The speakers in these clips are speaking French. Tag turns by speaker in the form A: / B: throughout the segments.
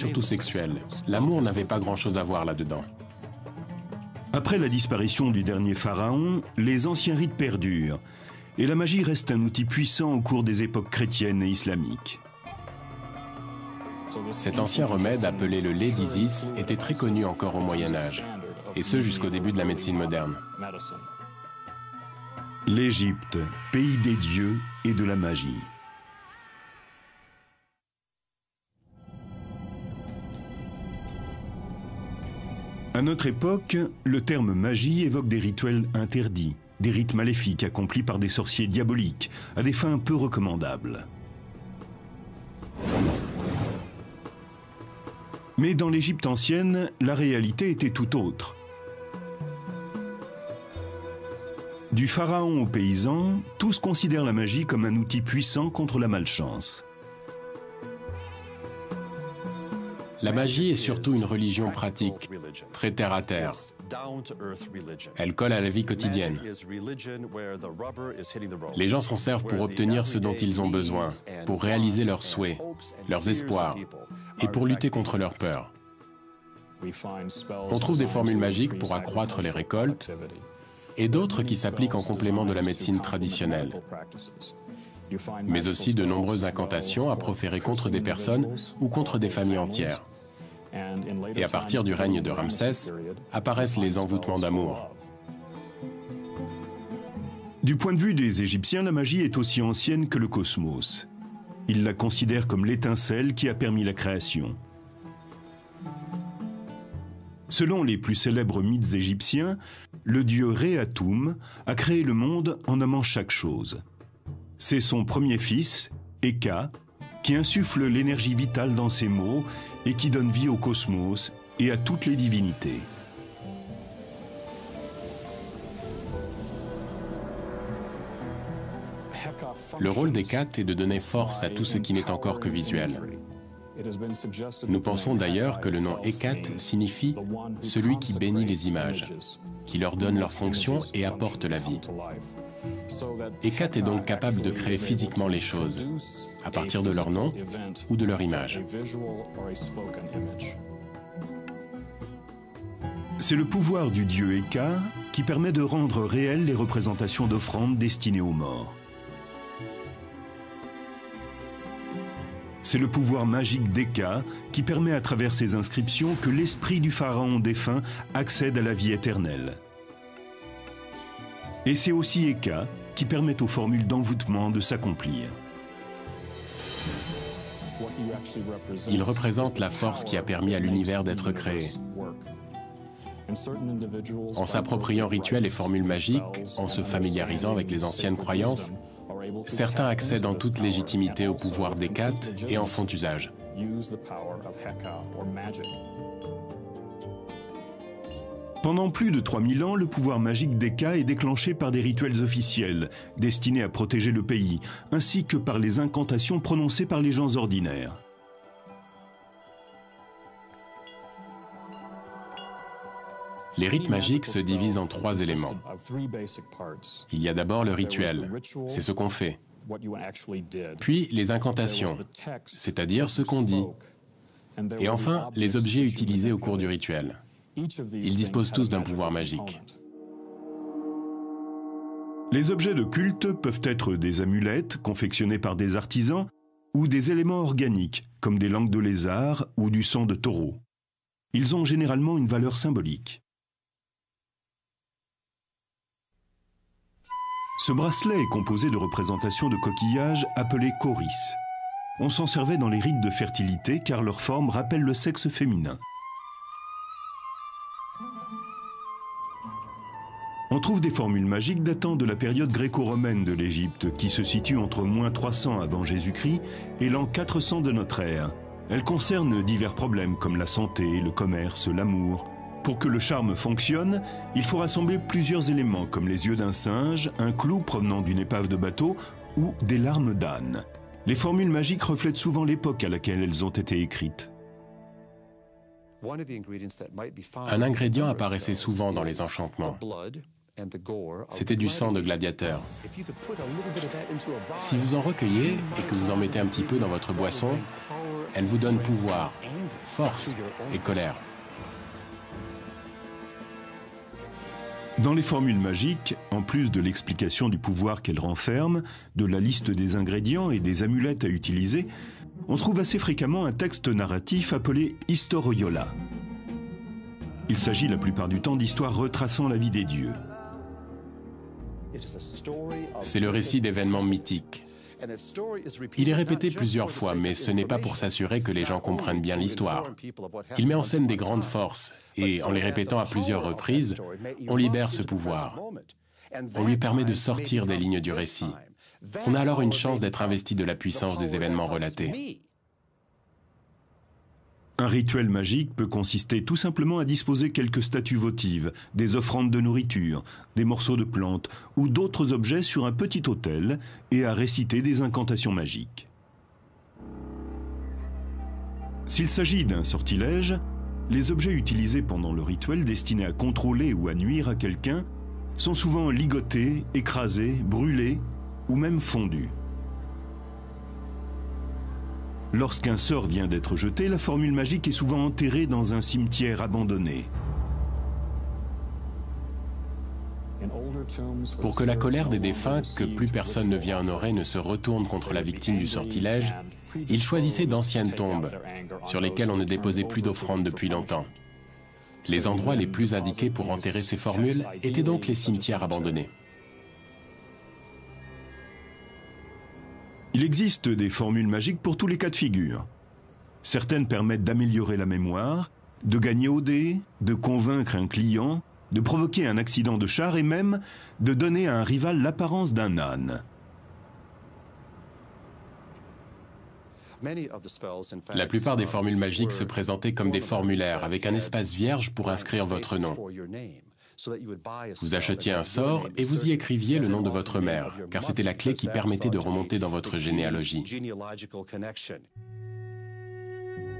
A: surtout sexuelle. L'amour n'avait pas grand-chose à voir là-dedans.
B: Après la disparition du dernier pharaon, les anciens rites perdurent, et la magie reste un outil puissant au cours des époques chrétiennes et islamiques.
A: Cet ancien remède, appelé le lait d'Isis, était très connu encore au Moyen-Âge, et ce jusqu'au début de la médecine moderne.
B: L'Égypte, pays des dieux et de la magie. À notre époque, le terme magie évoque des rituels interdits, des rites maléfiques accomplis par des sorciers diaboliques, à des fins peu recommandables. Mais dans l'Égypte ancienne, la réalité était tout autre. Du pharaon aux paysans, tous considèrent la magie comme un outil puissant contre la malchance.
A: La magie est surtout une religion pratique, très terre à terre. Elle colle à la vie quotidienne. Les gens s'en servent pour obtenir ce dont ils ont besoin, pour réaliser leurs souhaits, leurs espoirs, et pour lutter contre leurs peurs. On trouve des formules magiques pour accroître les récoltes, et d'autres qui s'appliquent en complément de la médecine traditionnelle. Mais aussi de nombreuses incantations à proférer contre des personnes ou contre des familles entières. Et à partir du règne de Ramsès, apparaissent les envoûtements d'amour.
B: Du point de vue des Égyptiens, la magie est aussi ancienne que le cosmos. Ils la considèrent comme l'étincelle qui a permis la création. Selon les plus célèbres mythes égyptiens, le dieu Ré-Atoum a créé le monde en nommant chaque chose. C'est son premier fils, Eka, qui insuffle l'énergie vitale dans ses mots et qui donne vie au cosmos et à toutes les divinités.
A: Le rôle d'Hécate est de donner force à tout ce qui n'est encore que visuel. Nous pensons d'ailleurs que le nom Hécate signifie « celui qui bénit les images », qui leur donne leur fonction et apporte la vie. Hécate est donc capable de créer physiquement les choses, à partir de leur nom ou de leur image.
B: C'est le pouvoir du dieu Eka qui permet de rendre réelles les représentations d'offrandes destinées aux morts. C'est le pouvoir magique d'Eka qui permet à travers ces inscriptions que l'esprit du pharaon défunt accède à la vie éternelle. Et c'est aussi Eka qui permet aux formules d'envoûtement de s'accomplir.
A: Il représente la force qui a permis à l'univers d'être créé. En s'appropriant rituels et formules magiques, en se familiarisant avec les anciennes croyances, certains accèdent en toute légitimité au pouvoir d'Hécate et en font usage.
B: Pendant plus de 3000 ans, le pouvoir magique d'Eka est déclenché par des rituels officiels, destinés à protéger le pays, ainsi que par les incantations prononcées par les gens ordinaires.
A: Les rites magiques se divisent en 3 éléments. Il y a d'abord le rituel, c'est ce qu'on fait. Puis les incantations, c'est-à-dire ce qu'on dit. Et enfin, les objets utilisés au cours du rituel. Ils disposent tous d'un pouvoir magique.
B: Les objets de culte peuvent être des amulettes confectionnées par des artisans ou des éléments organiques, comme des langues de lézard ou du sang de taureau. Ils ont généralement une valeur symbolique. Ce bracelet est composé de représentations de coquillages appelés choris. On s'en servait dans les rites de fertilité car leur forme rappelle le sexe féminin. On trouve des formules magiques datant de la période gréco-romaine de l'Égypte qui se situe entre -300 avant Jésus-Christ et l'an 400 de notre ère. Elles concernent divers problèmes comme la santé, le commerce, l'amour. Pour que le charme fonctionne, il faut rassembler plusieurs éléments comme les yeux d'un singe, un clou provenant d'une épave de bateau ou des larmes d'âne. Les formules magiques reflètent souvent l'époque à laquelle elles ont été écrites.
A: Un ingrédient apparaissait souvent dans les enchantements. C'était du sang de gladiateur. Si vous en recueillez et que vous en mettez un petit peu dans votre boisson, elle vous donne pouvoir, force et colère.
B: Dans les formules magiques, en plus de l'explication du pouvoir qu'elles renferment, de la liste des ingrédients et des amulettes à utiliser, on trouve assez fréquemment un texte narratif appelé historiola. Il s'agit la plupart du temps d'histoires retraçant la vie des dieux.
A: C'est le récit d'événements mythiques. Il est répété plusieurs fois, mais ce n'est pas pour s'assurer que les gens comprennent bien l'histoire. Il met en scène des grandes forces, et en les répétant à plusieurs reprises, on libère ce pouvoir. On lui permet de sortir des lignes du récit. On a alors une chance d'être investi de la puissance des événements relatés.
B: Un rituel magique peut consister tout simplement à disposer quelques statues votives, des offrandes de nourriture, des morceaux de plantes ou d'autres objets sur un petit autel et à réciter des incantations magiques. S'il s'agit d'un sortilège, les objets utilisés pendant le rituel destinés à contrôler ou à nuire à quelqu'un sont souvent ligotés, écrasés, brûlés ou même fondus. Lorsqu'un sort vient d'être jeté, la formule magique est souvent enterrée dans un cimetière abandonné.
A: Pour que la colère des défunts, que plus personne ne vient honorer, ne se retourne contre la victime du sortilège, ils choisissaient d'anciennes tombes, sur lesquelles on ne déposait plus d'offrandes depuis longtemps. Les endroits les plus indiqués pour enterrer ces formules étaient donc les cimetières abandonnés.
B: Il existe des formules magiques pour tous les cas de figure. Certaines permettent d'améliorer la mémoire, de gagner au dé, de convaincre un client, de provoquer un accident de char et même de donner à un rival l'apparence d'un âne.
A: La plupart des formules magiques se présentaient comme des formulaires avec un espace vierge pour inscrire votre nom. Vous achetiez un sort et vous y écriviez le nom de votre mère, car c'était la clé qui permettait de remonter dans votre généalogie.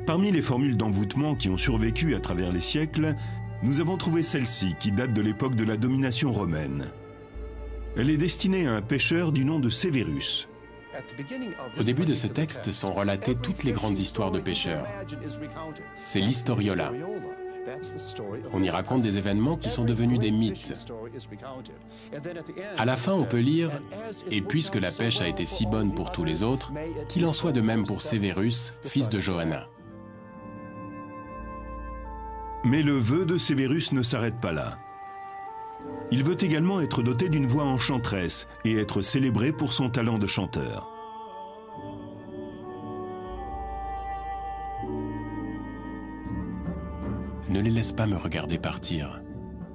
B: Parmi les formules d'envoûtement qui ont survécu à travers les siècles, nous avons trouvé celle-ci qui date de l'époque de la domination romaine. Elle est destinée à un pêcheur du nom de Sévérus.
A: Au début de ce texte sont relatées toutes les grandes histoires de pêcheurs. C'est l'historiola. On y raconte des événements qui sont devenus des mythes. À la fin, on peut lire « Et puisque la pêche a été si bonne pour tous les autres, qu'il en soit de même pour Sévérus, fils de Johanna. »
B: Mais le vœu de Sévérus ne s'arrête pas là. Il veut également être doté d'une voix enchanteresse et être célébré pour son talent de chanteur.
A: Ne les laisse pas me regarder partir,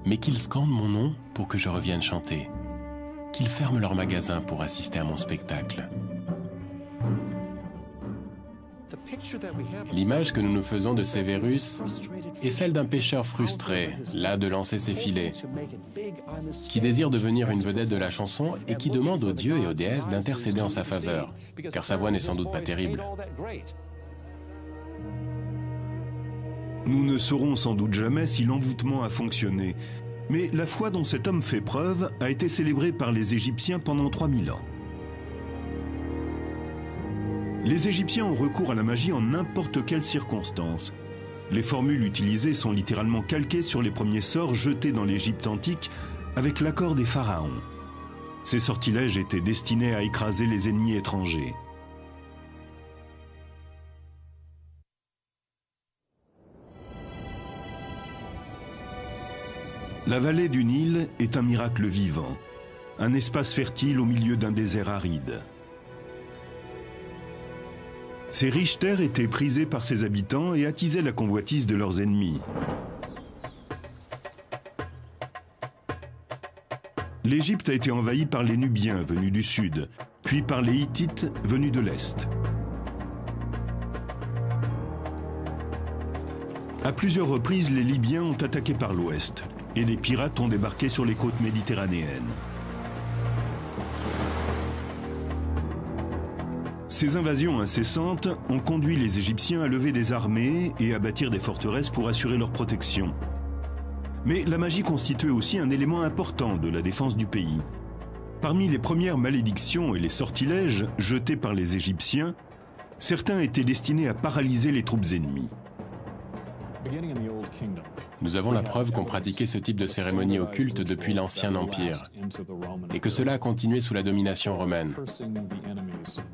A: mais qu'ils scandent mon nom pour que je revienne chanter, qu'ils ferment leur magasin pour assister à mon spectacle. L'image que nous nous faisons de Sévérus est celle d'un pêcheur frustré, las de lancer ses filets, qui désire devenir une vedette de la chanson et qui demande aux dieux et aux déesses d'intercéder en sa faveur, car sa voix n'est sans doute pas terrible.
B: Nous ne saurons sans doute jamais si l'envoûtement a fonctionné, mais la foi dont cet homme fait preuve a été célébrée par les Égyptiens pendant 3000 ans. Les Égyptiens ont recours à la magie en n'importe quelle circonstance. Les formules utilisées sont littéralement calquées sur les premiers sorts jetés dans l'Égypte antique avec l'accord des pharaons. Ces sortilèges étaient destinés à écraser les ennemis étrangers. La vallée du Nil est un miracle vivant, un espace fertile au milieu d'un désert aride. Ces riches terres étaient prisées par ses habitants et attisaient la convoitise de leurs ennemis. L'Égypte a été envahie par les Nubiens venus du sud, puis par les Hittites venus de l'est. À plusieurs reprises, les Libyens ont attaqué par l'ouest et des pirates ont débarqué sur les côtes méditerranéennes. Ces invasions incessantes ont conduit les Égyptiens à lever des armées et à bâtir des forteresses pour assurer leur protection. Mais la magie constituait aussi un élément important de la défense du pays. Parmi les premières malédictions et les sortilèges jetés par les Égyptiens, certains étaient destinés à paralyser les troupes ennemies.
A: Nous avons la preuve qu'on pratiquait ce type de cérémonie occulte depuis l'Ancien Empire et que cela a continué sous la domination romaine.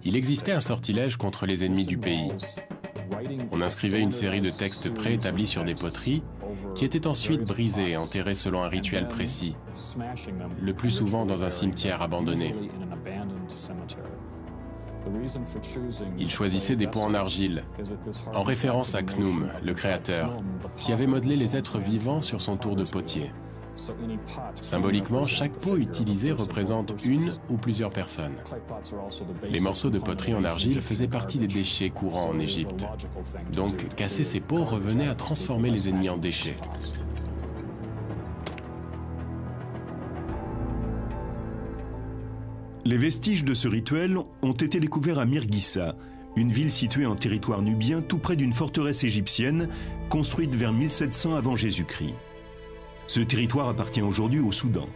A: Il existait un sortilège contre les ennemis du pays. On inscrivait une série de textes préétablis sur des poteries qui étaient ensuite brisées et enterrées selon un rituel précis, le plus souvent dans un cimetière abandonné. Il choisissait des pots en argile, en référence à Khnum, le créateur, qui avait modelé les êtres vivants sur son tour de potier. Symboliquement, chaque pot utilisé représente une ou plusieurs personnes. Les morceaux de poterie en argile faisaient partie des déchets courants en Égypte. Donc, casser ces pots revenait à transformer les ennemis en déchets.
B: Les vestiges de ce rituel ont été découverts à Mirghissa, une ville située en territoire nubien tout près d'une forteresse égyptienne construite vers 1700 avant Jésus-Christ. Ce territoire appartient aujourd'hui au Soudan.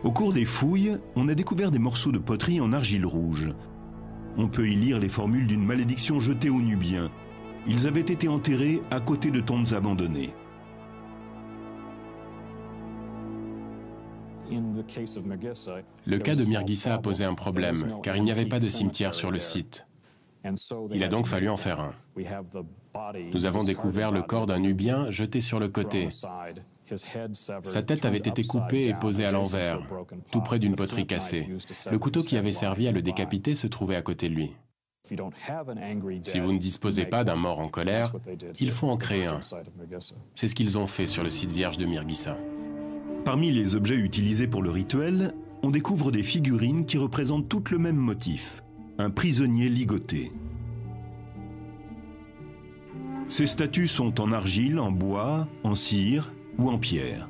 B: Au cours des fouilles, on a découvert des morceaux de poterie en argile rouge. On peut y lire les formules d'une malédiction jetée aux Nubiens. Ils avaient été enterrés à côté de tombes abandonnées.
A: Le cas de Mirghissa a posé un problème, car il n'y avait pas de cimetière sur le site. Il a donc fallu en faire un. Nous avons découvert le corps d'un Nubien jeté sur le côté. Sa tête avait été coupée et posée à l'envers, tout près d'une poterie cassée. Le couteau qui avait servi à le décapiter se trouvait à côté de lui. Si vous ne disposez pas d'un mort en colère, il faut en créer un. C'est ce qu'ils ont fait sur le site vierge de Mirghissa.
B: Parmi les objets utilisés pour le rituel, on découvre des figurines qui représentent toutes le même motif, un prisonnier ligoté. Ces statues sont en argile, en bois, en cire ou en pierre.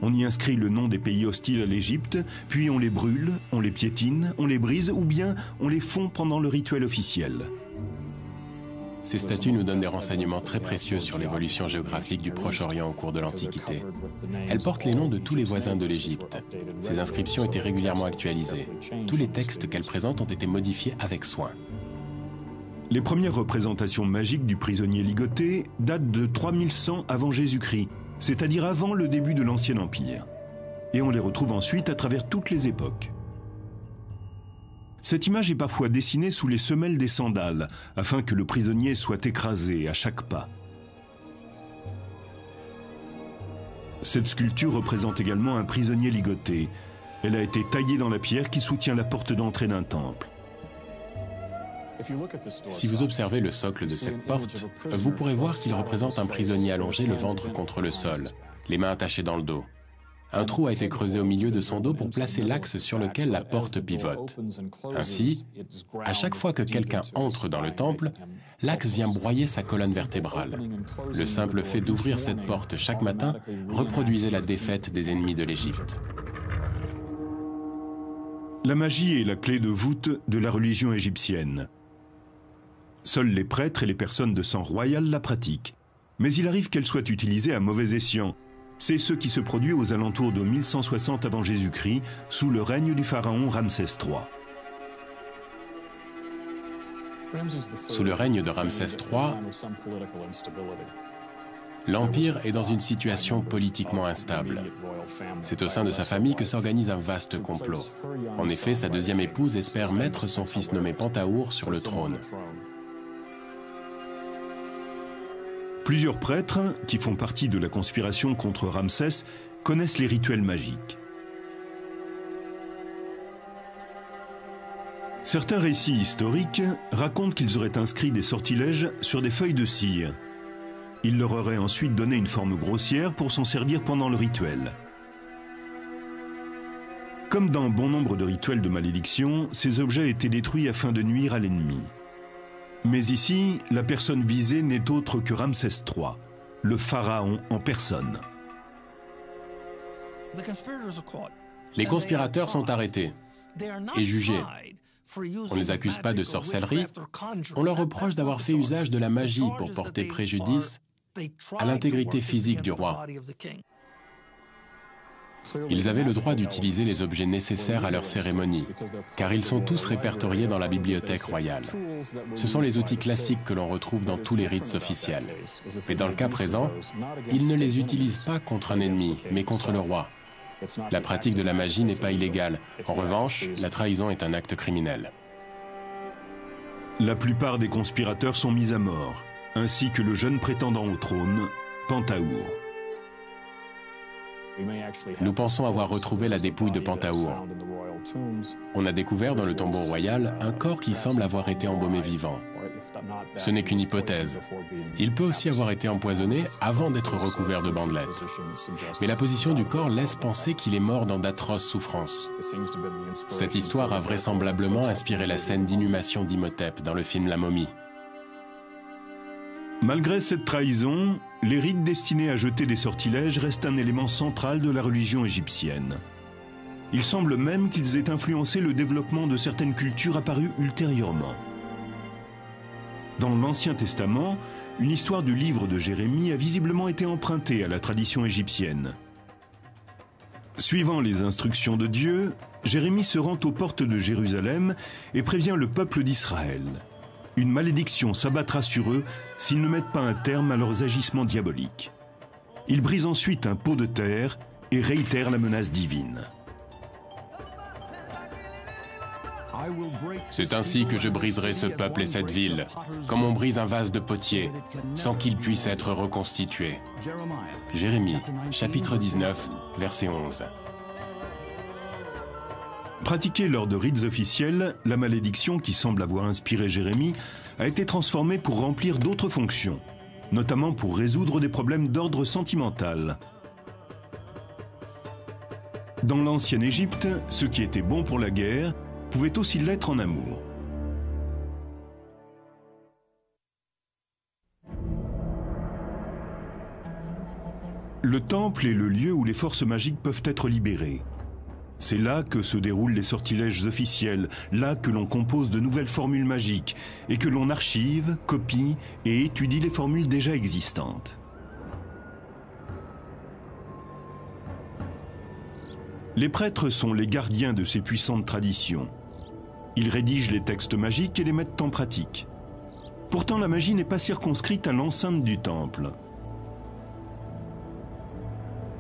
B: On y inscrit le nom des pays hostiles à l'Égypte, puis on les brûle, on les piétine, on les brise ou bien on les fond pendant le rituel officiel.
A: Ces statues nous donnent des renseignements très précieux sur l'évolution géographique du Proche-Orient au cours de l'Antiquité. Elles portent les noms de tous les voisins de l'Égypte. Ces inscriptions étaient régulièrement actualisées. Tous les textes qu'elles présentent ont été modifiés avec soin.
B: Les premières représentations magiques du prisonnier ligoté datent de 3100 avant Jésus-Christ, c'est-à-dire avant le début de l'Ancien Empire. Et on les retrouve ensuite à travers toutes les époques. Cette image est parfois dessinée sous les semelles des sandales, afin que le prisonnier soit écrasé à chaque pas. Cette sculpture représente également un prisonnier ligoté. Elle a été taillée dans la pierre qui soutient la porte d'entrée d'un temple.
A: Si vous observez le socle de cette porte, vous pourrez voir qu'il représente un prisonnier allongé le ventre contre le sol, les mains attachées dans le dos. Un trou a été creusé au milieu de son dos pour placer l'axe sur lequel la porte pivote. Ainsi, à chaque fois que quelqu'un entre dans le temple, l'axe vient broyer sa colonne vertébrale. Le simple fait d'ouvrir cette porte chaque matin reproduisait la défaite des ennemis de l'Égypte.
B: La magie est la clé de voûte de la religion égyptienne. Seuls les prêtres et les personnes de sang royal la pratiquent. Mais il arrive qu'elle soit utilisée à mauvais escient. C'est ce qui se produit aux alentours de 1160 avant Jésus-Christ, sous le règne du pharaon Ramsès III.
A: Sous le règne de Ramsès III, l'Empire est dans une situation politiquement instable. C'est au sein de sa famille que s'organise un vaste complot. En effet, sa deuxième épouse espère mettre son fils nommé Pentahour sur le trône.
B: Plusieurs prêtres, qui font partie de la conspiration contre Ramsès, connaissent les rituels magiques. Certains récits historiques racontent qu'ils auraient inscrit des sortilèges sur des feuilles de cire. Ils leur auraient ensuite donné une forme grossière pour s'en servir pendant le rituel. Comme dans bon nombre de rituels de malédiction, ces objets étaient détruits afin de nuire à l'ennemi. Mais ici, la personne visée n'est autre que Ramsès III, le pharaon en personne.
A: Les conspirateurs sont arrêtés et jugés. On ne les accuse pas de sorcellerie, on leur reproche d'avoir fait usage de la magie pour porter préjudice à l'intégrité physique du roi. Ils avaient le droit d'utiliser les objets nécessaires à leur cérémonie, car ils sont tous répertoriés dans la bibliothèque royale. Ce sont les outils classiques que l'on retrouve dans tous les rites officiels. Mais dans le cas présent, ils ne les utilisent pas contre un ennemi, mais contre le roi. La pratique de la magie n'est pas illégale. En revanche, la trahison est un acte criminel.
B: La plupart des conspirateurs sont mis à mort, ainsi que le jeune prétendant au trône, Pentahour.
A: Nous pensons avoir retrouvé la dépouille de Pentahour. On a découvert dans le tombeau royal un corps qui semble avoir été embaumé vivant. Ce n'est qu'une hypothèse. Il peut aussi avoir été empoisonné avant d'être recouvert de bandelettes. Mais la position du corps laisse penser qu'il est mort dans d'atroces souffrances. Cette histoire a vraisemblablement inspiré la scène d'inhumation d'Imhotep dans le film La Momie.
B: Malgré cette trahison, les rites destinés à jeter des sortilèges restent un élément central de la religion égyptienne. Il semble même qu'ils aient influencé le développement de certaines cultures apparues ultérieurement. Dans l'Ancien Testament, une histoire du livre de Jérémie a visiblement été empruntée à la tradition égyptienne. Suivant les instructions de Dieu, Jérémie se rend aux portes de Jérusalem et prévient le peuple d'Israël. Une malédiction s'abattra sur eux s'ils ne mettent pas un terme à leurs agissements diaboliques. Il brise ensuite un pot de terre et réitère la menace divine.
A: C'est ainsi que je briserai ce peuple et cette ville, comme on brise un vase de potier, sans qu'il puisse être reconstitué. Jérémie, chapitre 19, verset 11.
B: Pratiquée lors de rites officiels, la malédiction qui semble avoir inspiré Jérémie a été transformée pour remplir d'autres fonctions, notamment pour résoudre des problèmes d'ordre sentimental. Dans l'ancienne Égypte, ce qui était bon pour la guerre pouvait aussi l'être en amour. Le temple est le lieu où les forces magiques peuvent être libérées. C'est là que se déroulent les sortilèges officiels, là que l'on compose de nouvelles formules magiques et que l'on archive, copie et étudie les formules déjà existantes. Les prêtres sont les gardiens de ces puissantes traditions. Ils rédigent les textes magiques et les mettent en pratique. Pourtant, la magie n'est pas circonscrite à l'enceinte du temple.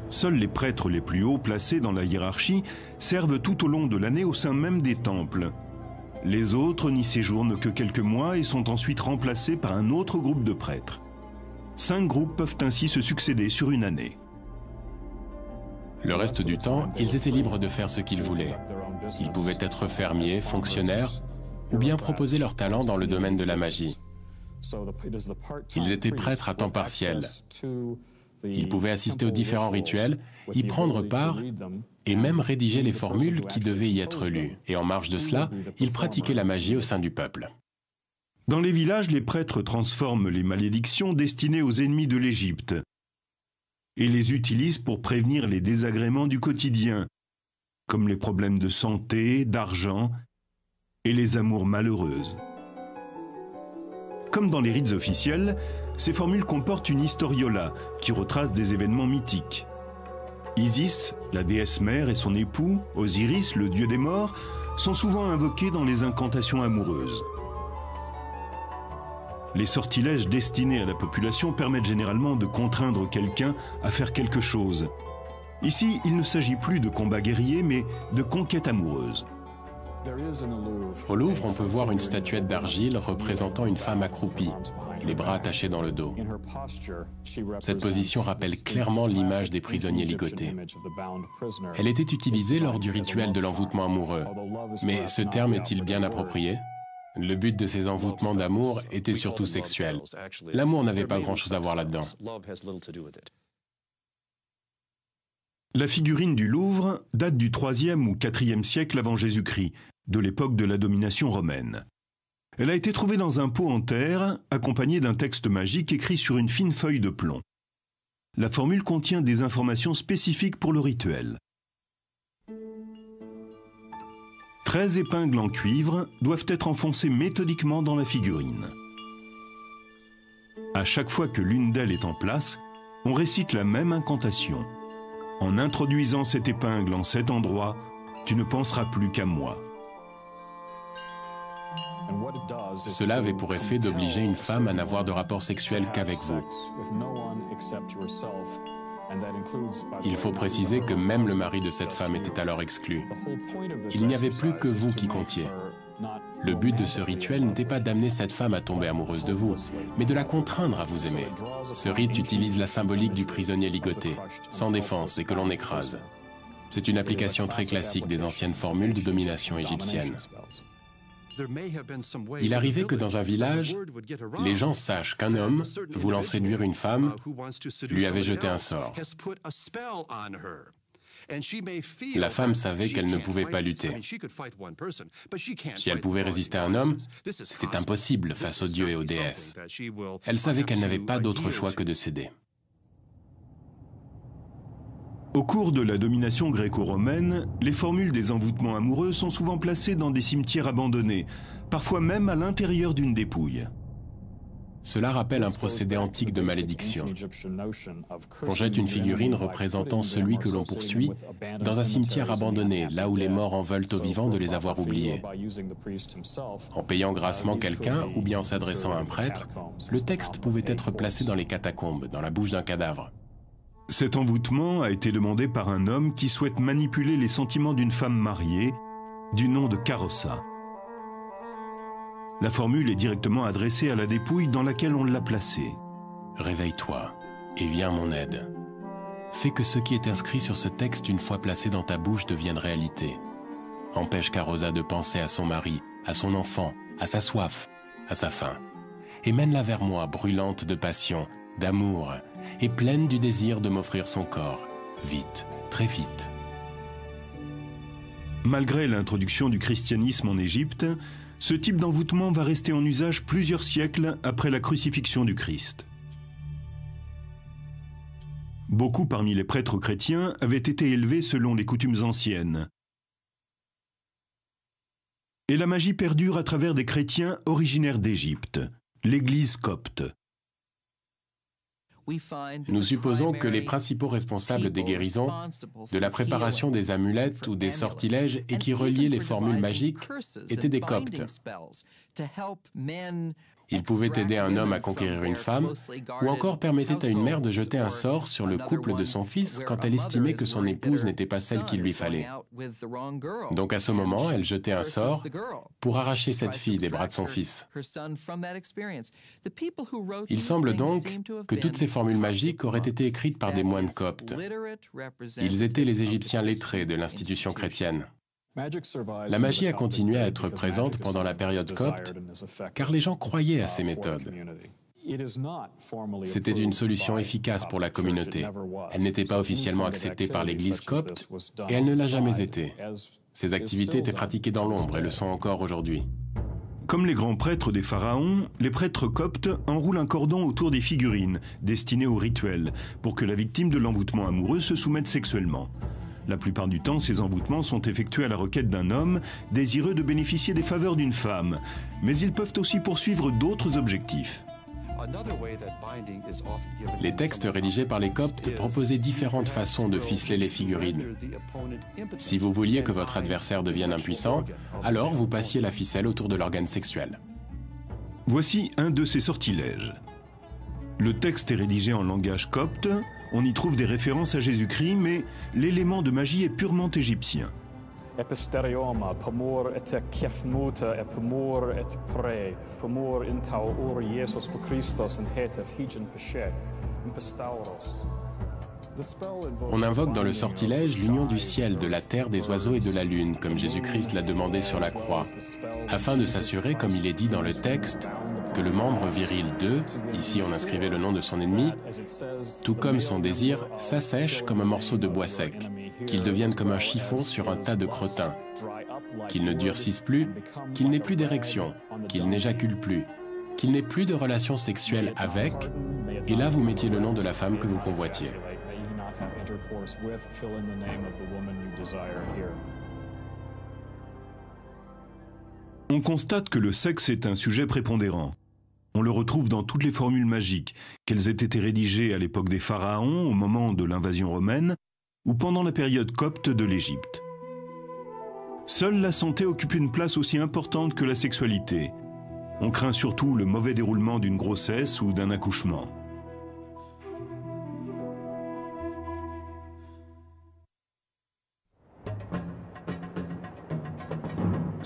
B: Seuls les prêtres les plus hauts placés dans la hiérarchie servent tout au long de l'année au sein même des temples. Les autres n'y séjournent que quelques mois et sont ensuite remplacés par un autre groupe de prêtres. 5 groupes peuvent ainsi se succéder sur une année.
A: Le reste du temps, ils étaient libres de faire ce qu'ils voulaient. Ils pouvaient être fermiers, fonctionnaires, ou bien proposer leur talent dans le domaine de la magie. Ils étaient prêtres à temps partiel. Ils pouvaient assister aux différents rituels, y prendre part et même rédiger les formules qui devaient y être lues. Et en marge de cela, ils pratiquaient la magie au sein du peuple.
B: Dans les villages, les prêtres transforment les malédictions destinées aux ennemis de l'Égypte et les utilisent pour prévenir les désagréments du quotidien, comme les problèmes de santé, d'argent et les amours malheureuses. Comme dans les rites officiels, ces formules comportent une historiola qui retrace des événements mythiques. Isis, la déesse mère, et son époux, Osiris, le dieu des morts, sont souvent invoqués dans les incantations amoureuses. Les sortilèges destinés à la population permettent généralement de contraindre quelqu'un à faire quelque chose. Ici, il ne s'agit plus de combat guerrier, mais de conquête amoureuse.
A: Au Louvre, on peut voir une statuette d'argile représentant une femme accroupie, les bras attachés dans le dos. Cette position rappelle clairement l'image des prisonniers ligotés. Elle était utilisée lors du rituel de l'envoûtement amoureux. Mais ce terme est-il bien approprié ? Le but de ces envoûtements d'amour était surtout sexuel. L'amour n'avait pas grand-chose à voir là-dedans.
B: La figurine du Louvre date du IIIe ou IVe siècle avant Jésus-Christ, de l'époque de la domination romaine. Elle a été trouvée dans un pot en terre, accompagnée d'un texte magique écrit sur une fine feuille de plomb. La formule contient des informations spécifiques pour le rituel. 13 épingles en cuivre doivent être enfoncées méthodiquement dans la figurine. À chaque fois que l'une d'elles est en place, on récite la même incantation. En introduisant cette épingle en cet endroit, tu ne penseras plus qu'à moi.
A: Cela avait pour effet d'obliger une femme à n'avoir de rapport sexuel qu'avec vous. Il faut préciser que même le mari de cette femme était alors exclu. Il n'y avait plus que vous qui comptiez. Le but de ce rituel n'était pas d'amener cette femme à tomber amoureuse de vous, mais de la contraindre à vous aimer. Ce rite utilise la symbolique du prisonnier ligoté, sans défense et que l'on écrase. C'est une application très classique des anciennes formules de domination égyptienne. Il arrivait que dans un village, les gens sachent qu'un homme, voulant séduire une femme, lui avait jeté un sort. La femme savait qu'elle ne pouvait pas lutter. Si elle pouvait résister à un homme, c'était impossible face aux dieux et aux déesses. Elle savait qu'elle n'avait pas d'autre choix que de céder.
B: Au cours de la domination gréco-romaine, les formules des envoûtements amoureux sont souvent placées dans des cimetières abandonnés, parfois même à l'intérieur d'une dépouille.
A: Cela rappelle un procédé antique de malédiction. On jette une figurine représentant celui que l'on poursuit dans un cimetière abandonné, là où les morts en veulent aux vivants de les avoir oubliés. En payant grassement quelqu'un ou bien en s'adressant à un prêtre, le texte pouvait être placé dans les catacombes, dans la bouche d'un cadavre.
B: Cet envoûtement a été demandé par un homme qui souhaite manipuler les sentiments d'une femme mariée, du nom de Carrossa. La formule est directement adressée à la dépouille dans laquelle on l'a placée.
A: Réveille-toi et viens à mon aide. Fais que ce qui est inscrit sur ce texte une fois placé dans ta bouche devienne réalité. Empêche Carrossa de penser à son mari, à son enfant, à sa soif, à sa faim. Et mène-la vers moi, brûlante de passion, d'amour, et pleine du désir de m'offrir son corps. Vite, très vite.
B: Malgré l'introduction du christianisme en Égypte, ce type d'envoûtement va rester en usage plusieurs siècles après la crucifixion du Christ. Beaucoup parmi les prêtres chrétiens avaient été élevés selon les coutumes anciennes. Et la magie perdure à travers des chrétiens originaires d'Égypte, l'Église copte.
A: Nous supposons que les principaux responsables des guérisons, de la préparation des amulettes ou des sortilèges et qui reliaient les formules magiques étaient des coptes. Ils pouvaient aider un homme à conquérir une femme, ou encore permettaient à une mère de jeter un sort sur le couple de son fils quand elle estimait que son épouse n'était pas celle qu'il lui fallait. Donc à ce moment, elle jetait un sort pour arracher cette fille des bras de son fils. Il semble donc que toutes ces formules magiques auraient été écrites par des moines coptes. Ils étaient les Égyptiens lettrés de l'institution chrétienne. La magie a continué à être présente pendant la période copte, car les gens croyaient à ces méthodes. C'était une solution efficace pour la communauté. Elle n'était pas officiellement acceptée par l'Église copte, et elle ne l'a jamais été. Ces activités étaient pratiquées dans l'ombre et le sont encore aujourd'hui.
B: Comme les grands prêtres des pharaons, les prêtres coptes enroulent un cordon autour des figurines, destinées au rituel, pour que la victime de l'envoûtement amoureux se soumette sexuellement. La plupart du temps, ces envoûtements sont effectués à la requête d'un homme désireux de bénéficier des faveurs d'une femme, mais ils peuvent aussi poursuivre d'autres objectifs.
A: Les textes rédigés par les coptes proposaient différentes façons de ficeler les figurines. Si vous vouliez que votre adversaire devienne impuissant, alors vous passiez la ficelle autour de l'organe sexuel.
B: Voici un de ces sortilèges. Le texte est rédigé en langage copte, on y trouve des références à Jésus-Christ, mais l'élément de magie est purement égyptien.
A: On invoque dans le sortilège l'union du ciel, de la terre, des oiseaux et de la lune, comme Jésus-Christ l'a demandé sur la croix, afin de s'assurer, comme il est dit dans le texte, que le membre viril d'eux, ici on inscrivait le nom de son ennemi, tout comme son désir, s'assèche comme un morceau de bois sec, qu'il devienne comme un chiffon sur un tas de crottins, qu'il ne durcisse plus, qu'il n'ait plus d'érection, qu'il n'éjacule plus, qu'il n'ait plus de relations sexuelles avec, et là vous mettiez le nom de la femme que vous convoitiez.
B: On constate que le sexe est un sujet prépondérant. On le retrouve dans toutes les formules magiques, qu'elles aient été rédigées à l'époque des pharaons, au moment de l'invasion romaine, ou pendant la période copte de l'Égypte. Seule la santé occupe une place aussi importante que la sexualité. On craint surtout le mauvais déroulement d'une grossesse ou d'un accouchement.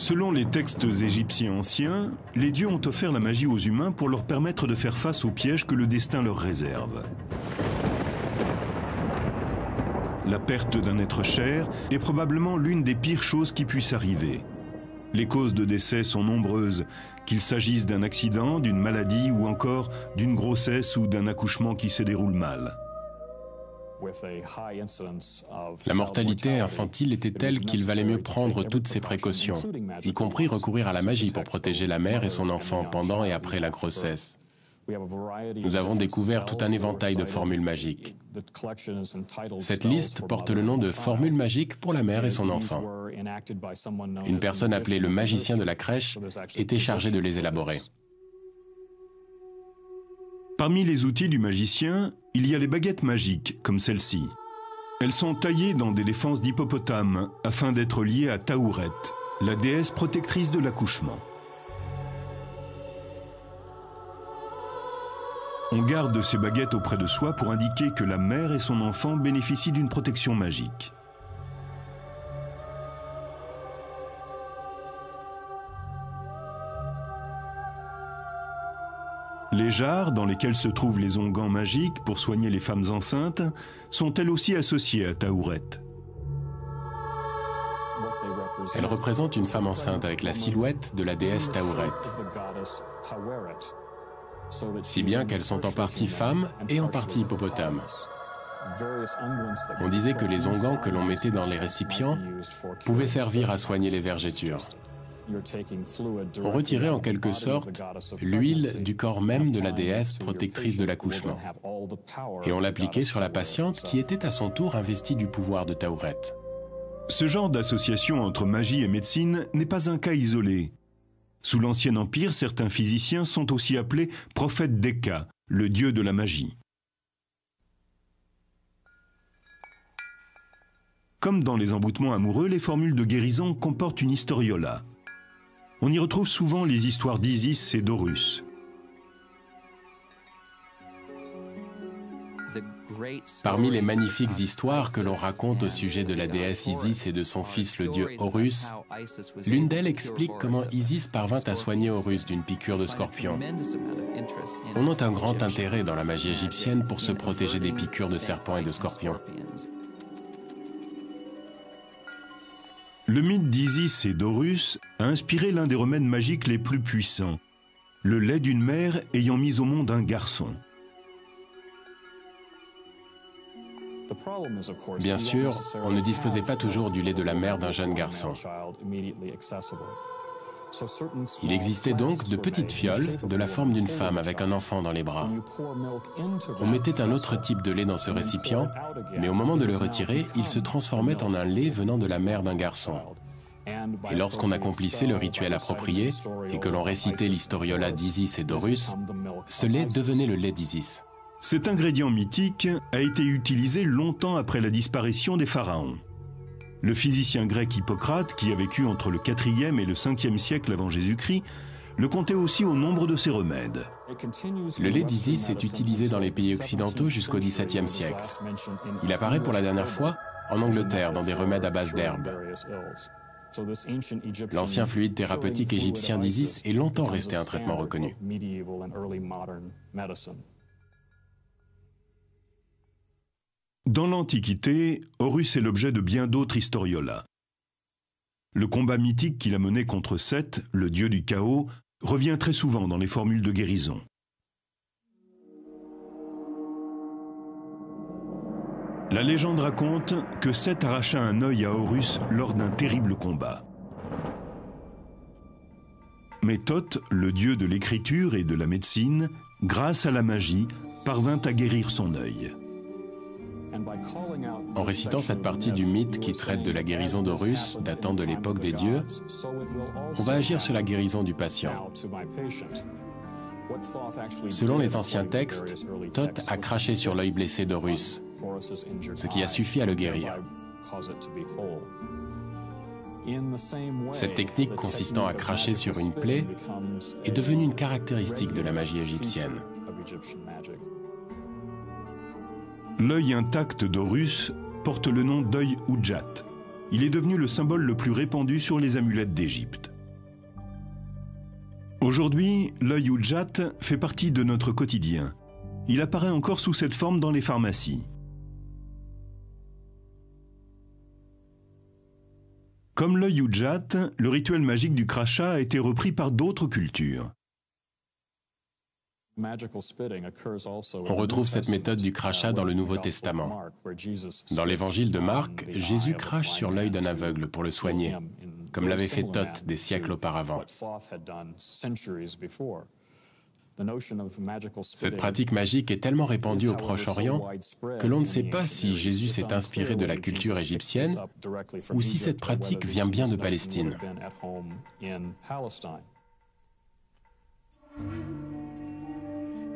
B: Selon les textes égyptiens anciens, les dieux ont offert la magie aux humains pour leur permettre de faire face aux pièges que le destin leur réserve. La perte d'un être cher est probablement l'une des pires choses qui puissent arriver. Les causes de décès sont nombreuses, qu'il s'agisse d'un accident, d'une maladie ou encore d'une grossesse ou d'un accouchement qui se déroule mal.
A: La mortalité infantile était telle qu'il valait mieux prendre toutes ces précautions, y compris recourir à la magie pour protéger la mère et son enfant pendant et après la grossesse. Nous avons découvert tout un éventail de formules magiques. Cette liste porte le nom de formules magiques pour la mère et son enfant. Une personne appelée le magicien de la crèche était chargée de les élaborer.
B: Parmi les outils du magicien, il y a les baguettes magiques, comme celle-ci. Elles sont taillées dans des défenses d'hippopotame afin d'être liées à Taouret, la déesse protectrice de l'accouchement. On garde ces baguettes auprès de soi pour indiquer que la mère et son enfant bénéficient d'une protection magique. Les jarres, dans lesquelles se trouvent les onguents magiques pour soigner les femmes enceintes, sont elles aussi associées à Taouret.
A: Elle représente une femme enceinte avec la silhouette de la déesse Taouret. Si bien qu'elles sont en partie femmes et en partie hippopotames. On disait que les onguents que l'on mettait dans les récipients pouvaient servir à soigner les vergetures. On retirait en quelque sorte l'huile du corps même de la déesse protectrice de l'accouchement. Et on l'appliquait sur la patiente qui était à son tour investie du pouvoir de Taouret.
B: Ce genre d'association entre magie et médecine n'est pas un cas isolé. Sous l'Ancien Empire, certains physiciens sont aussi appelés prophètes d'Eka, le dieu de la magie. Comme dans les envoûtements amoureux, les formules de guérison comportent une historiola. On y retrouve souvent les histoires d'Isis et d'Horus.
A: Parmi les magnifiques histoires que l'on raconte au sujet de la déesse Isis et de son fils le dieu Horus, l'une d'elles explique comment Isis parvint à soigner Horus d'une piqûre de scorpion. On note un grand intérêt dans la magie égyptienne pour se protéger des piqûres de serpents et de scorpions.
B: Le mythe d'Isis et d'Horus a inspiré l'un des remèdes magiques les plus puissants, le lait d'une mère ayant mis au monde un garçon.
A: Bien sûr, on ne disposait pas toujours du lait de la mère d'un jeune garçon. Il existait donc de petites fioles de la forme d'une femme avec un enfant dans les bras. On mettait un autre type de lait dans ce récipient, mais au moment de le retirer, il se transformait en un lait venant de la mère d'un garçon. Et lorsqu'on accomplissait le rituel approprié et que l'on récitait l'historiola d'Isis et d'Horus, ce lait devenait le lait d'Isis.
B: Cet ingrédient mythique a été utilisé longtemps après la disparition des pharaons. Le physicien grec Hippocrate, qui a vécu entre le 4e et le 5e siècle avant Jésus-Christ, le comptait aussi au nombre de ses remèdes.
A: Le lait d'Isis est utilisé dans les pays occidentaux jusqu'au XVIIe siècle. Il apparaît pour la dernière fois en Angleterre dans des remèdes à base d'herbes. L'ancien fluide thérapeutique égyptien d'Isis est longtemps resté un traitement reconnu.
B: Dans l'Antiquité, Horus est l'objet de bien d'autres historiolas. Le combat mythique qu'il a mené contre Seth, le dieu du chaos, revient très souvent dans les formules de guérison. La légende raconte que Seth arracha un œil à Horus lors d'un terrible combat. Mais Thoth, le dieu de l'écriture et de la médecine, grâce à la magie, parvint à guérir son œil.
A: En récitant cette partie du mythe qui traite de la guérison d'Horus, datant de l'époque des dieux, on va agir sur la guérison du patient. Selon les anciens textes, Thoth a craché sur l'œil blessé d'Horus, ce qui a suffi à le guérir. Cette technique consistant à cracher sur une plaie est devenue une caractéristique de la magie égyptienne.
B: L'œil intact d'Horus porte le nom d'œil Udjat. Il est devenu le symbole le plus répandu sur les amulettes d'Égypte. Aujourd'hui, l'œil Udjat fait partie de notre quotidien. Il apparaît encore sous cette forme dans les pharmacies. Comme l'œil Udjat, le rituel magique du crachat a été repris par d'autres cultures.
A: On retrouve cette méthode du crachat dans le Nouveau Testament. Dans l'évangile de Marc, Jésus crache sur l'œil d'un aveugle pour le soigner, comme l'avait fait Thoth des siècles auparavant. Cette pratique magique est tellement répandue au Proche-Orient que l'on ne sait pas si Jésus s'est inspiré de la culture égyptienne ou si cette pratique vient bien de Palestine.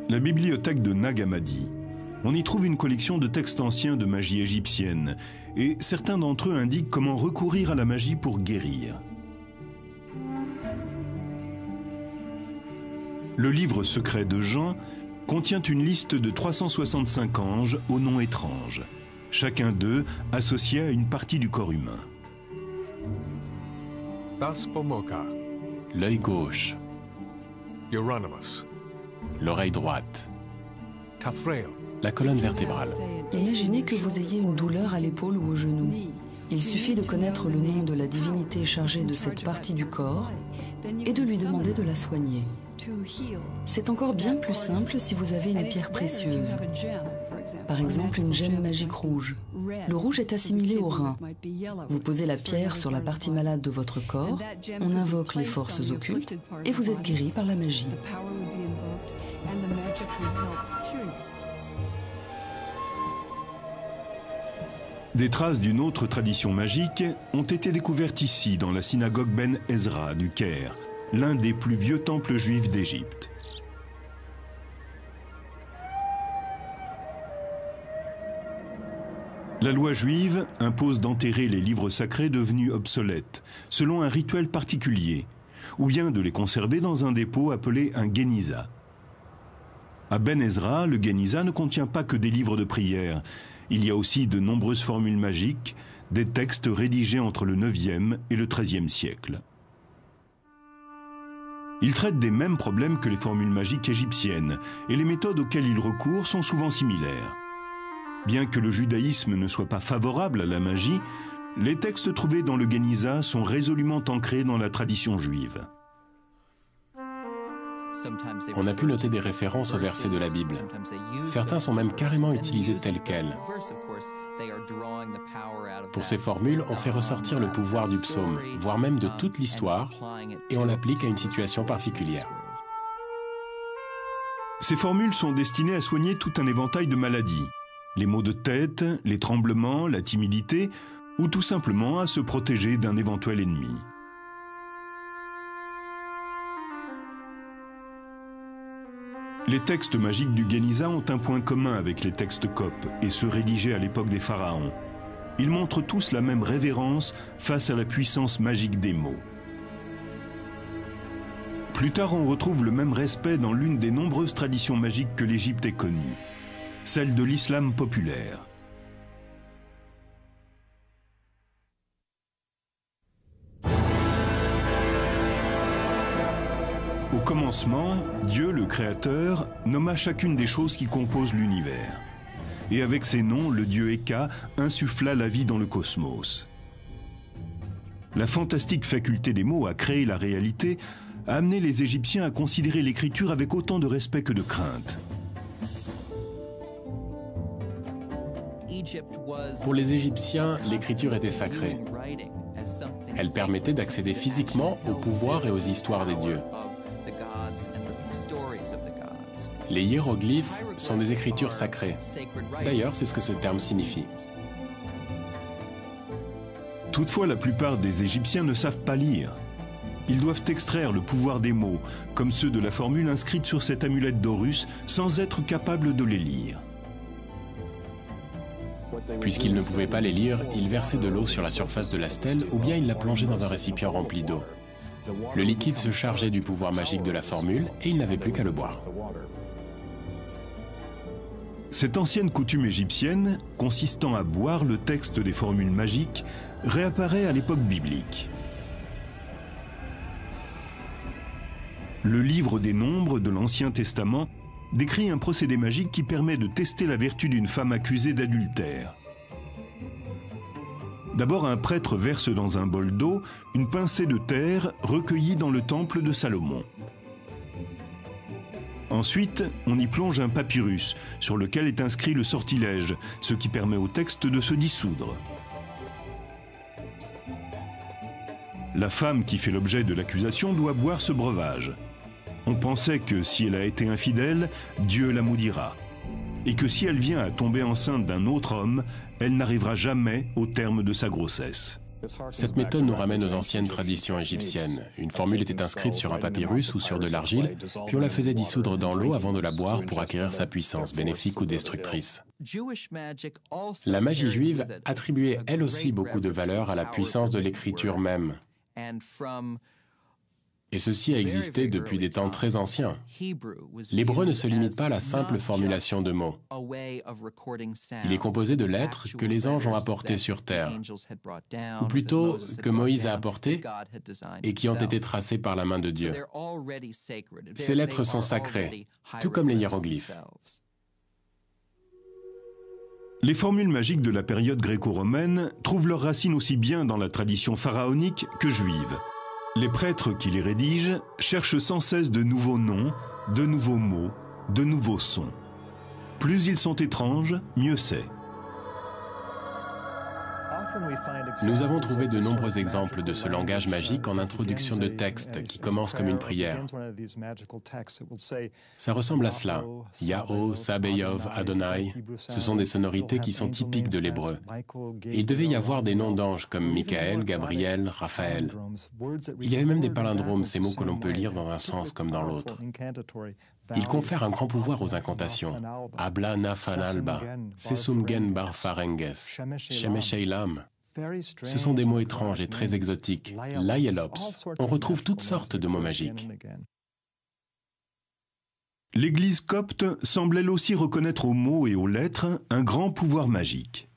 B: La bibliothèque de Nag Hammadi. On y trouve une collection de textes anciens de magie égyptienne, et certains d'entre eux indiquent comment recourir à la magie pour guérir. Le livre secret de Jean contient une liste de 365 anges aux noms étranges, chacun d'eux associé à une partie du corps humain.
A: L'œil gauche,
C: Euronymous,
A: l'oreille droite, la colonne vertébrale.
D: Imaginez que vous ayez une douleur à l'épaule ou au genou. Il suffit de connaître le nom de la divinité chargée de cette partie du corps et de lui demander de la soigner. C'est encore bien plus simple si vous avez une pierre précieuse. Par exemple, une gemme magique rouge. Le rouge est assimilé au rein. Vous posez la pierre sur la partie malade de votre corps, on invoque les forces occultes et vous êtes guéri par la magie.
B: Des traces d'une autre tradition magique ont été découvertes ici, dans la synagogue Ben Ezra du Caire, l'un des plus vieux temples juifs d'Égypte. La loi juive impose d'enterrer les livres sacrés devenus obsolètes, selon un rituel particulier, ou bien de les conserver dans un dépôt appelé un Géniza. À Ben Ezra, le Géniza ne contient pas que des livres de prière. Il y a aussi de nombreuses formules magiques, des textes rédigés entre le 9e et le 13e siècle. Il traite des mêmes problèmes que les formules magiques égyptiennes, et les méthodes auxquelles il recourt sont souvent similaires. Bien que le judaïsme ne soit pas favorable à la magie, les textes trouvés dans le Géniza sont résolument ancrés dans la tradition juive.
A: On a pu noter des références aux versets de la Bible. Certains sont même carrément utilisés tels quels. Pour ces formules, on fait ressortir le pouvoir du psaume, voire même de toute l'histoire, et on l'applique à une situation particulière.
B: Ces formules sont destinées à soigner tout un éventail de maladies. Les maux de tête, les tremblements, la timidité, ou tout simplement à se protéger d'un éventuel ennemi. Les textes magiques du Géniza ont un point commun avec les textes coptes et ceux rédigés à l'époque des pharaons. Ils montrent tous la même révérence face à la puissance magique des mots. Plus tard, on retrouve le même respect dans l'une des nombreuses traditions magiques que l'Égypte ait connues, celle de l'islam populaire. Au commencement, Dieu, le Créateur, nomma chacune des choses qui composent l'univers. Et avec ces noms, le dieu Eka insuffla la vie dans le cosmos. La fantastique faculté des mots à créer la réalité a amené les Égyptiens à considérer l'écriture avec autant de respect que de crainte.
A: Pour les Égyptiens, l'écriture était sacrée. Elle permettait d'accéder physiquement au pouvoir et aux histoires des dieux. Les hiéroglyphes sont des écritures sacrées. D'ailleurs, c'est ce que ce terme signifie.
B: Toutefois, la plupart des Égyptiens ne savent pas lire. ils doivent extraire le pouvoir des mots, comme ceux de la formule inscrite sur cette amulette d'Horus, sans être capables de les lire.
A: Puisqu'ils ne pouvaient pas les lire, ils versaient de l'eau sur la surface de la stèle ou bien ils la plongeaient dans un récipient rempli d'eau. Le liquide se chargeait du pouvoir magique de la formule et ils n'avaient plus qu'à le boire.
B: Cette ancienne coutume égyptienne, consistant à boire le texte des formules magiques, réapparaît à l'époque biblique. Le livre des Nombres de l'Ancien Testament décrit un procédé magique qui permet de tester la vertu d'une femme accusée d'adultère. D'abord, un prêtre verse dans un bol d'eau une pincée de terre recueillie dans le temple de Salomon. Ensuite, on y plonge un papyrus sur lequel est inscrit le sortilège, ce qui permet au texte de se dissoudre. La femme qui fait l'objet de l'accusation doit boire ce breuvage. On pensait que si elle a été infidèle, Dieu la maudira. Et que si elle vient à tomber enceinte d'un autre homme, elle n'arrivera jamais au terme de sa grossesse.
A: Cette méthode nous ramène aux anciennes traditions égyptiennes. Une formule était inscrite sur un papyrus ou sur de l'argile, puis on la faisait dissoudre dans l'eau avant de la boire pour acquérir sa puissance, bénéfique ou destructrice. La magie juive attribuait elle aussi beaucoup de valeur à la puissance de l'écriture même. Et ceci a existé depuis des temps très anciens. L'hébreu ne se limite pas à la simple formulation de mots. Il est composé de lettres que les anges ont apportées sur terre, ou plutôt que Moïse a apportées et qui ont été tracées par la main de Dieu. Ces lettres sont sacrées, tout comme les hiéroglyphes.
B: Les formules magiques de la période gréco-romaine trouvent leurs racines aussi bien dans la tradition pharaonique que juive. Les prêtres qui les rédigent cherchent sans cesse de nouveaux noms, de nouveaux mots, de nouveaux sons. Plus ils sont étranges, mieux c'est.
A: Nous avons trouvé de nombreux exemples de ce langage magique en introduction de textes qui commencent comme une prière. Ça ressemble à cela. Yahoo, Sabeyov, Adonai, ce sont des sonorités qui sont typiques de l'hébreu. Et il devait y avoir des noms d'anges comme Michael, Gabriel, Raphaël. Il y avait même des palindromes, ces mots que l'on peut lire dans un sens comme dans l'autre. Il confère un grand pouvoir aux incantations. Abla Nafan Alba, Sesumgen Bar Farenges, Shemesheilam. Ce sont des mots étranges et très exotiques. Laielops. On retrouve toutes sortes de mots magiques.
B: L'Église copte semble elle aussi reconnaître aux mots et aux lettres un grand pouvoir magique.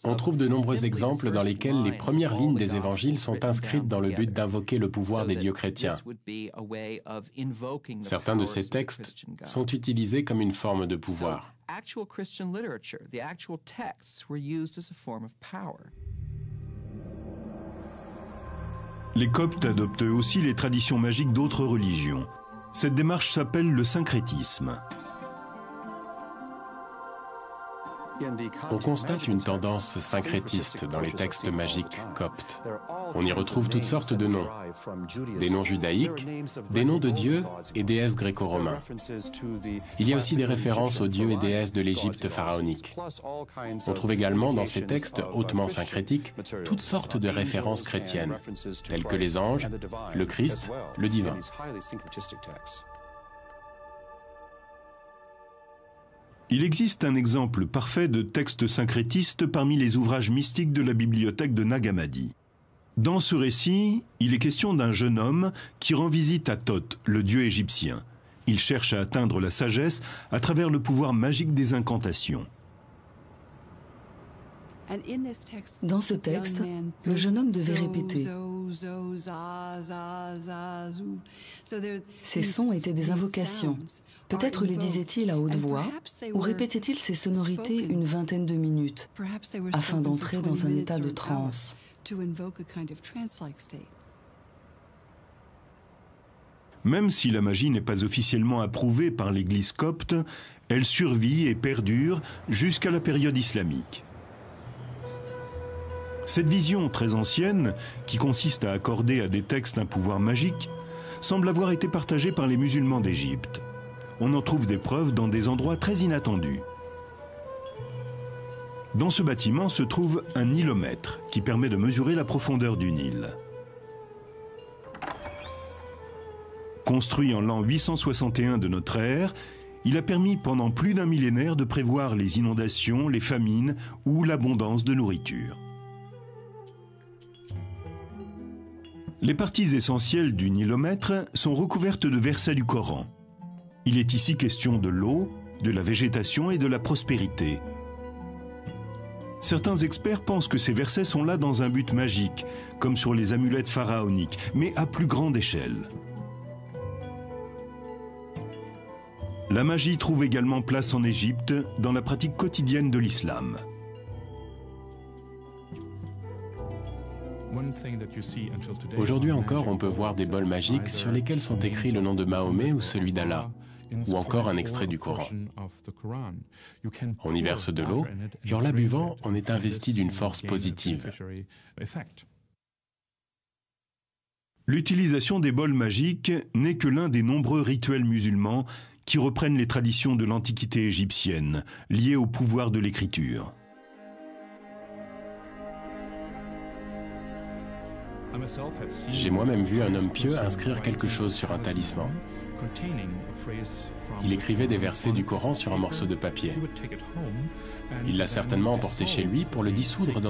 A: On trouve de nombreux exemples dans lesquels les premières lignes des évangiles sont inscrites dans le but d'invoquer le pouvoir des dieux chrétiens. Certains de ces textes sont utilisés comme une forme de pouvoir.
B: Les Coptes adoptent eux aussi les traditions magiques d'autres religions. Cette démarche s'appelle le syncrétisme.
A: On constate une tendance syncrétiste dans les textes magiques coptes. On y retrouve toutes sortes de noms. Des noms judaïques, des noms de dieux et déesses gréco-romains. Il y a aussi des références aux dieux et déesses de l'Égypte pharaonique. On trouve également dans ces textes hautement syncrétiques toutes sortes de références chrétiennes, telles que les anges, le Christ, le divin.
B: Il existe un exemple parfait de texte syncrétiste parmi les ouvrages mystiques de la bibliothèque de Nag Hammadi. Dans ce récit, il est question d'un jeune homme qui rend visite à Thoth, le dieu égyptien. Il cherche à atteindre la sagesse à travers le pouvoir magique des incantations.
D: Dans ce texte, le jeune homme devait répéter. Ces sons étaient des invocations. Peut-être les disait-il à haute voix, ou répétait-il ces sonorités une vingtaine de minutes, afin d'entrer dans un état de transe.
B: Même si la magie n'est pas officiellement approuvée par l'Église copte, elle survit et perdure jusqu'à la période islamique. Cette vision très ancienne, qui consiste à accorder à des textes un pouvoir magique, semble avoir été partagée par les musulmans d'Égypte. On en trouve des preuves dans des endroits très inattendus. Dans ce bâtiment se trouve un nilomètre qui permet de mesurer la profondeur du Nil. Construit en l'an 861 de notre ère, il a permis pendant plus d'un millénaire de prévoir les inondations, les famines ou l'abondance de nourriture. Les parties essentielles du nilomètre sont recouvertes de versets du Coran. Il est ici question de l'eau, de la végétation et de la prospérité. Certains experts pensent que ces versets sont là dans un but magique, comme sur les amulettes pharaoniques, mais à plus grande échelle. La magie trouve également place en Égypte dans la pratique quotidienne de l'islam.
A: Aujourd'hui encore, on peut voir des bols magiques sur lesquels sont écrits le nom de Mahomet ou celui d'Allah, ou encore un extrait du Coran. On y verse de l'eau, et en la buvant, on est investi d'une force positive.
B: L'utilisation des bols magiques n'est que l'un des nombreux rituels musulmans qui reprennent les traditions de l'Antiquité égyptienne, liées au pouvoir de l'écriture.
A: J'ai moi-même vu un homme pieux inscrire quelque chose sur un talisman. Il écrivait des versets du Coran sur un morceau de papier. Il l'a certainement emporté chez lui pour le dissoudre dans